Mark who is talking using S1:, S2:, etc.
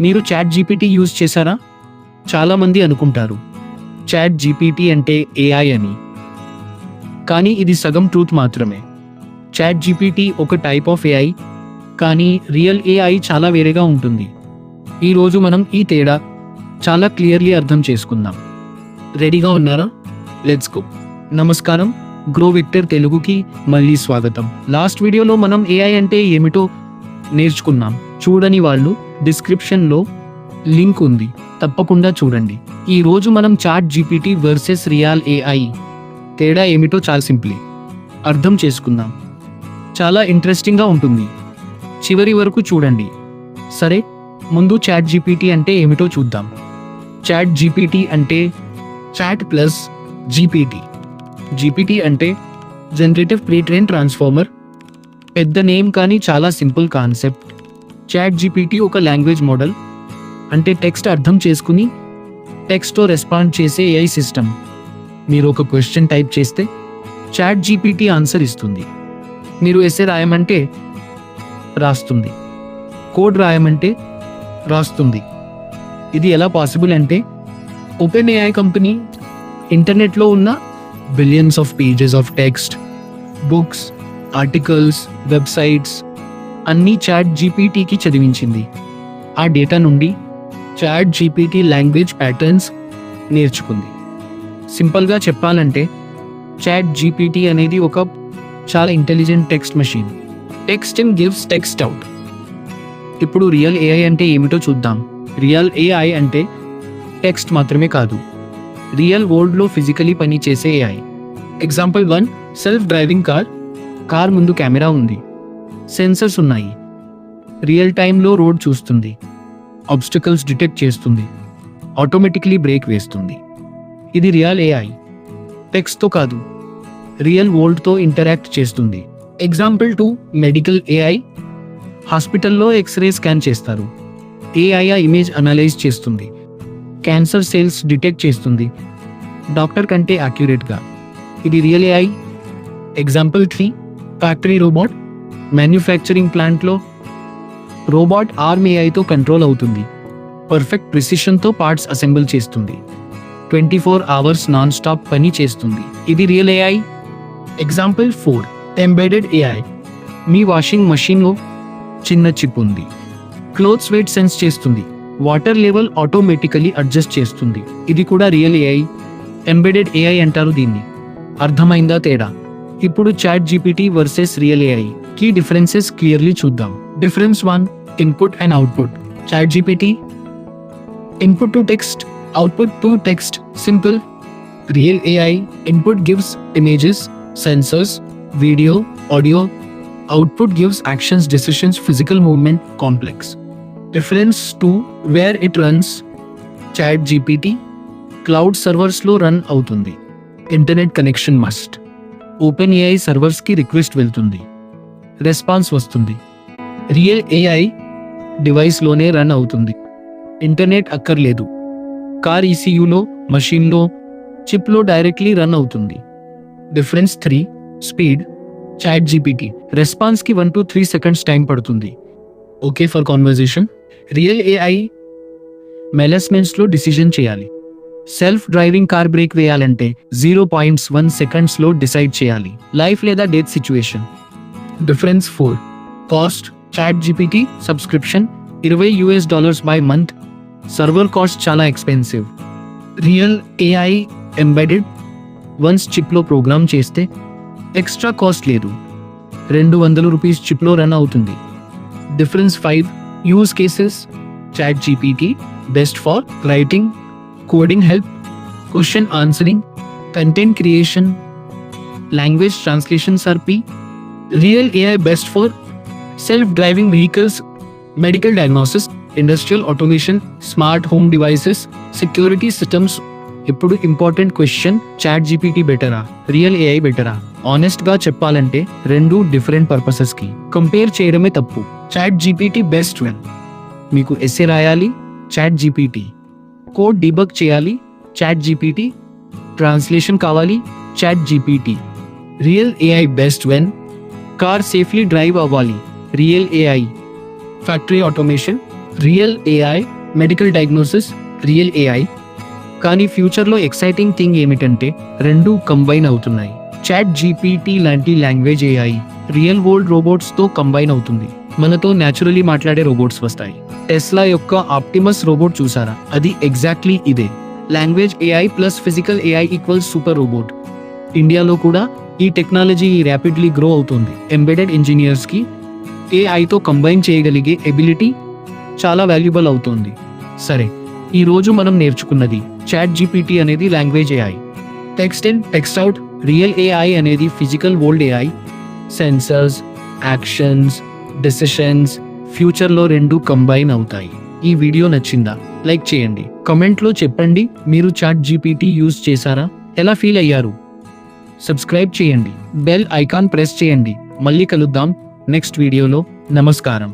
S1: మీరు chat GPT use చేశారా? చాలామంది అనుకుంటారు చాట్ జీపీటీ అంటే ఏఐ అని, కానీ ఇది సగం ట్రూత్ మాత్రమే. చాట్ జీపీటీ ఒక టైప్ ఆఫ్ ఏఐ, కానీ రియల్ ఏఐ చాలా వేరేగా ఉంటుంది. ఈరోజు మనం ఈ తేడా చాలా క్లియర్లీ అర్థం చేసుకుందాం. రెడీగా ఉన్నారా? Let's go. నమస్కారం, గ్రో విక్టర్ తెలుగుకి మళ్ళీ స్వాగతం. లాస్ట్ వీడియోలో మనం ఏఐ అంటే ఏమిటో నేర్చుకున్నాం. చూడని వాళ్ళు డిస్క్రిప్షన్లో లింక్ ఉంది, తప్పకుండా చూడండి. ఈ రోజు మనం chat GPT versus real AI తేడా ఏమిటో చాలా సింప్లీ అర్థం చేసుకుందాం. చాలా ఇంట్రెస్టింగ్గా ఉంటుంది, చివరి వరకు చూడండి. సరే, ముందు చాట్ జీపీటీ అంటే ఏమిటో చూద్దాం. చాట్ జీపీటీ అంటే చాట్ ప్లస్ జీపీటీ. జీపీటీ అంటే జనరేటివ్ ప్రీ ట్రైన్ ట్రాన్స్ఫార్మర్. పెద్ద నేమ్, కానీ చాలా సింపుల్ కాన్సెప్ట్. చాట్ జీపీటీ ఒక లాంగ్వేజ్ మోడల్, అంటే టెక్స్ట్ అర్థం చేసుకుని టెక్స్ట్తో రెస్పాండ్ చేసే ఏఐ సిస్టమ్. మీరు ఒక క్వశ్చన్ టైప్ చేస్తే చాట్ జీపీటీ ఆన్సర్ ఇస్తుంది. మీరు ఎస్సే రాయమంటే రాస్తుంది, కోడ్ రాయమంటే రాస్తుంది. ఇది ఎలా పాసిబుల్ అంటే ఓపెన్ ఏఐ కంపెనీ ఇంటర్నెట్లో ఉన్న billions of pages of text, books, articles, websites అన్నీ చాట్ జీపీటీకి చదివించింది. ఆ డేటా నుండి చాట్ జీపీటీ లాంగ్వేజ్ ప్యాటర్న్స్ నేర్చుకుంది. సింపుల్గా చెప్పాలంటే చాట్ జీపీటీ అనేది ఒక చాలా intelligent text machine. Text in gives text out. ఇప్పుడు రియల్ ఏఐ అంటే ఏమిటో చూద్దాం. రియల్ ఏఐ అంటే టెక్స్ట్ మాత్రమే కాదు, రియల్ వరల్డ్లో ఫిజికలీ పనిచేసే AI. Example 1, self driving car. Car ముందు కెమెరా ఉంది, సెన్సర్స్ ఉన్నాయి, రియల్ టైంలో రోడ్ చూస్తుంది, ఆబ్స్టికల్స్ డిటెక్ట్ చేస్తుంది, ఆటోమేటిక్లీ బ్రేక్ వేస్తుంది. ఇది రియల్ ఏఐ. టెక్స్ట్తో కాదు, రియల్ వరల్డ్తో ఇంటరాక్ట్ చేస్తుంది. Example 2, medical AI. హాస్పిటల్లో ఎక్స్రే స్కాన్ చేస్తారు, ఏఐ ఇమేజ్ అనలైజ్ చేస్తుంది, క్యాన్సర్ సెల్స్ డిటెక్ట్ చేస్తుంది డాక్టర్ కంటే యాక్యురేట్గా. ఇది real AI. Example 3, factory robot. Manufacturing ప్లాంట్లో రోబోట్ ఆర్మ్ ఏఐతో కంట్రోల్ అవుతుంది, పర్ఫెక్ట్ ప్రిసిషన్తో పార్ట్స్ అసెంబుల్ చేస్తుంది, 24 అవర్స్ నాన్ స్టాప్ పని చేస్తుంది. ఇది real AI. Example 4, embedded AI. మీ వాషింగ్ మషిన్లో చిన్న చిప్ ఉంది, క్లోత్స్ వెయిట్ సెన్స్ చేస్తుంది, వాటర్ లెవెల్ ఆటోమేటికలీ అడ్జస్ట్ చేస్తుంది. ఇది కూడా రియల్ ఏఐ. ఎంబెడెడ్ ఏఐ అంటారు దీన్ని. అర్థమైందా తేడా? ఇప్పుడు chat GPT versus real AI key differences clearly చూద్దాం. Difference 1, input and output. Chat GPT input to text, output to text, simple. Real AI input gives images, sensors, video, audio. Output gives actions, decisions, physical movement, complex. Difference 2, where it runs. Chat GPT cloud servers లో run అవుతుంది, internet connection must. Open AI సర్వర్స్కి request వెళ్తుంది, response వస్తుంది. Real AI డివైస్లోనే run అవుతుంది, internet అక్కర్లేదు. Car ఈసీయూలో, మషిన్లో, చిప్లో డైరెక్ట్లీ రన్ అవుతుంది. Difference 3, speed. చాట్ జీపీటీ రెస్పాన్స్కి 1 to 3 seconds టైం పడుతుంది, okay for conversation. Real AI మెలస్మెంట్స్లో డిసిజన్ చేయాలి. సెల్ఫ్ డ్రైవింగ్ కార్ బ్రేక్ వేయాలంటే 0.1 secondsలో డిసైడ్ చేయాలి, లైఫ్ లేదా death situation. Difference 4, cost. Chat GPT subscription $20 by month. Server cost చాలా expensive. Real AI embedded, once చిప్లో program చేస్తే ఎక్స్ట్రా కాస్ట్ లేదు, $200 చిప్లో రన్ అవుతుంది. Difference 5, use cases. Chat GPT best for writing, coding help, question answering, content creation, language translation ఆర్పి. Real AI best for self driving vehicles, medical diagnosis, industrial automation, smart home devices, security systems. ఇప్పుడు important question, chat GPT బెటరా, real AI బెటరా? ఆనెస్ట్గా చెప్పాలంటే రెండు different పర్పసెస్కి compare చేయడమే తప్పు. చాట్ జీపీటీ బెస్ట్ వెన్ మీకు ఎస్సే రాయాలి, చాట్ జీపీటీ. కోడ్ డీబగ్ చేయాలి, చాట్ జీపీటీ. ట్రాన్స్లేషన్ కావాలి, chat GPT. Real AI best when car safely drive అవ్వాలి, real AI. Factory automation, real AI, medical diagnosis, real AI. కానీ ఫ్యూచర్లో exciting thing ఏమిటంటే రెండూ combine అవుతున్నాయి. చాట్ జీపీటీ లాంటి language AI real world రోబోట్స్తో combine అవుతుంది. మనతో న్యాచురలీ మాట్లాడే రోబోట్స్ వస్తాయి. టెస్లా యొక్క ఆప్టిమస్ రోబోట్ చూసారా? అది ఎగ్జాక్ట్లీ ఇదే. Language AI plus physical AI equals super robot. ఇండియాలో కూడా ఈ టెక్నాలజీ ర్యాపిడ్లీ గ్రో అవుతుంది. ఎంబెడెడ్ ఇంజనీర్స్కి ఏఐతో కంబైన్ చేయగలిగే ఎబిలిటీ చాలా వాల్యుబుల్ అవుతుంది. సరే, ఈరోజు మనం నేర్చుకున్నది చాట్ జీపీటీ అనేది language AI, text in text out real AI అనేది physical world AI. Sensors, actions, decisions ఫ్యూచర్లో రెండు కంబైన్ అవుతాయి. ఈ వీడియో నచ్చిందా? లైక్ చేయండి, కమెంట్లో చెప్పండి మీరు చాట్ జీపీటీ యూజ్ చేశారా, ఎలా ఫీల్ అయ్యారు. సబ్స్క్రైబ్ చేయండి, బెల్ ఐకాన్ ప్రెస్ చేయండి. మళ్ళీ కలుద్దాం నెక్స్ట్ వీడియోలో. నమస్కారం.